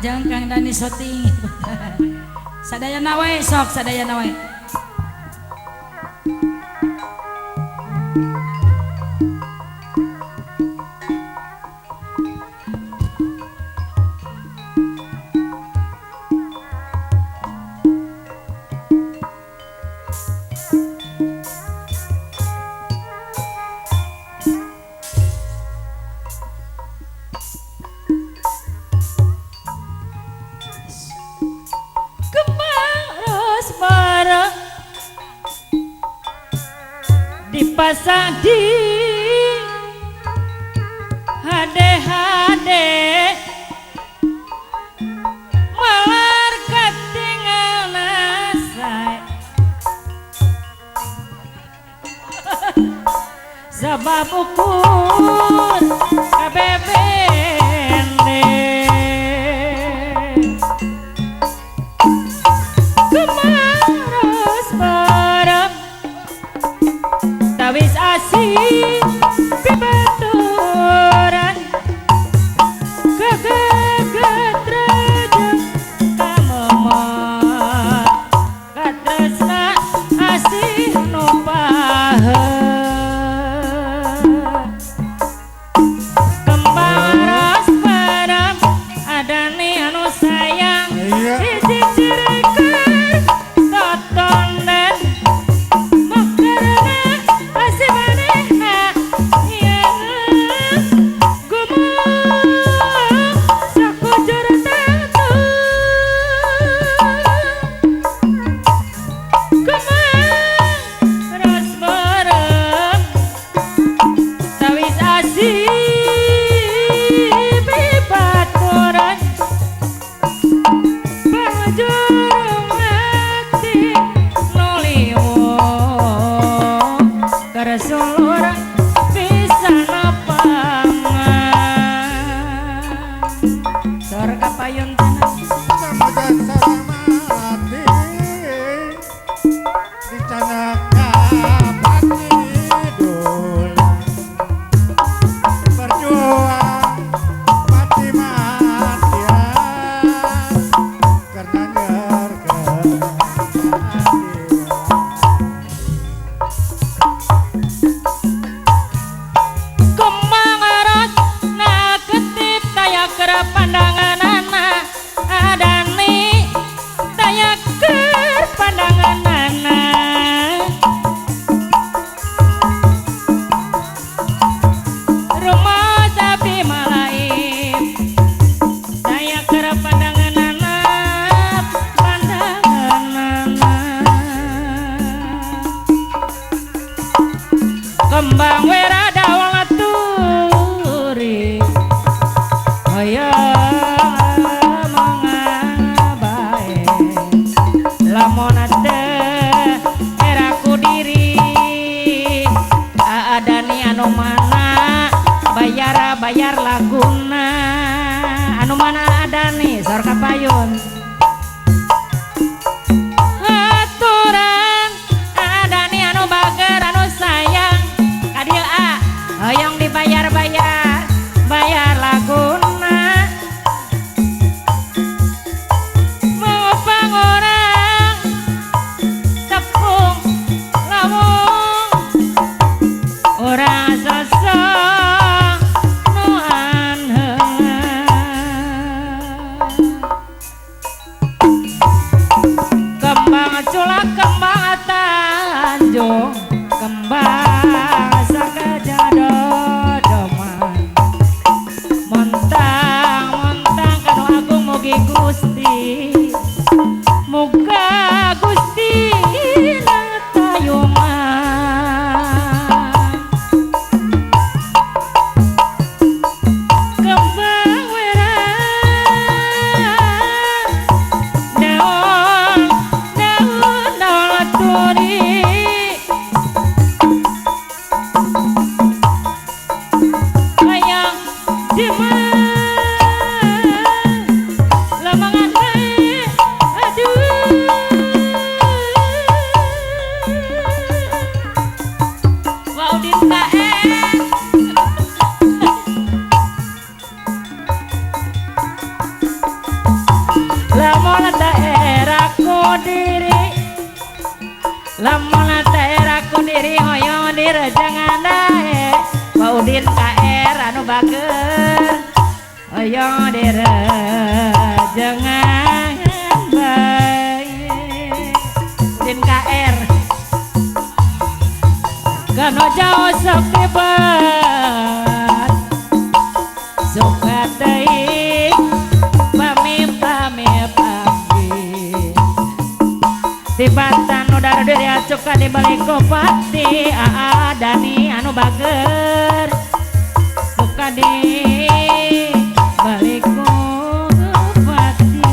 Ajeng Kang Dani syuting. Sadayana we sok sadayana we. Dipasang di hade-hade malar ketinggal nasai sebab ukur kabebende kemaros bareng tawis asih bibaturan kegeget rejeng kamemot katresna asih numpaheun kembang ros padam adani anu sayang dicicirikeun totonden Rasulur bisa napangan sor kapayun tanah samajan salamati dicanaka pati dolan berjuang mati-matian karena ngergen pandangan anak adani daya ker pandangan anak rumah tapi malaip daya ker pandangan anak kembang wera dawang aturi aya mangabae lamun teh eraku diri adani anu mana bayar laguna anu mana adani sor kapayun aturan adani anu bager anu sayang kadieu hoyong dibayar laguna kembang sakajado doman montang kanu agung mugi Gusti muga Gusti natayuman kembang wera daun turi lamun daerahku diri hoyong direjangan dae Paudin KR anu bager hoyong direjangan bae Udin KR kano jauh sok tibat suka deui pami tibatan udara dari acuka di balik kopati aa Dani anu bager suka di balik kopati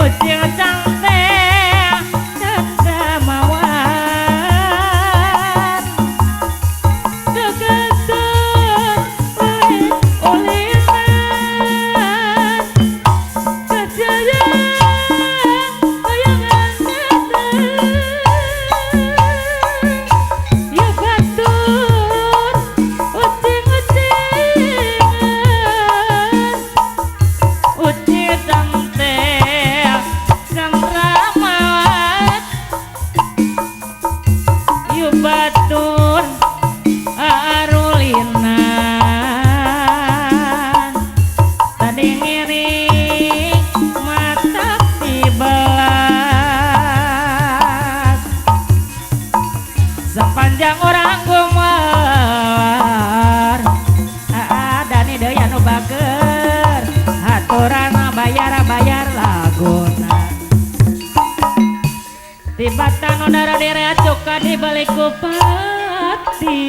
ucing cantik canda mawar kegetun ulingan kejadian bayangan ya batur ucing cantik kang ramawat yu batur arulinan tadi ngiring mata dibelas sepanjang orang gumelar Dani deui anu bager haturan bayar laguna tibatan udara direacuka di balik kupati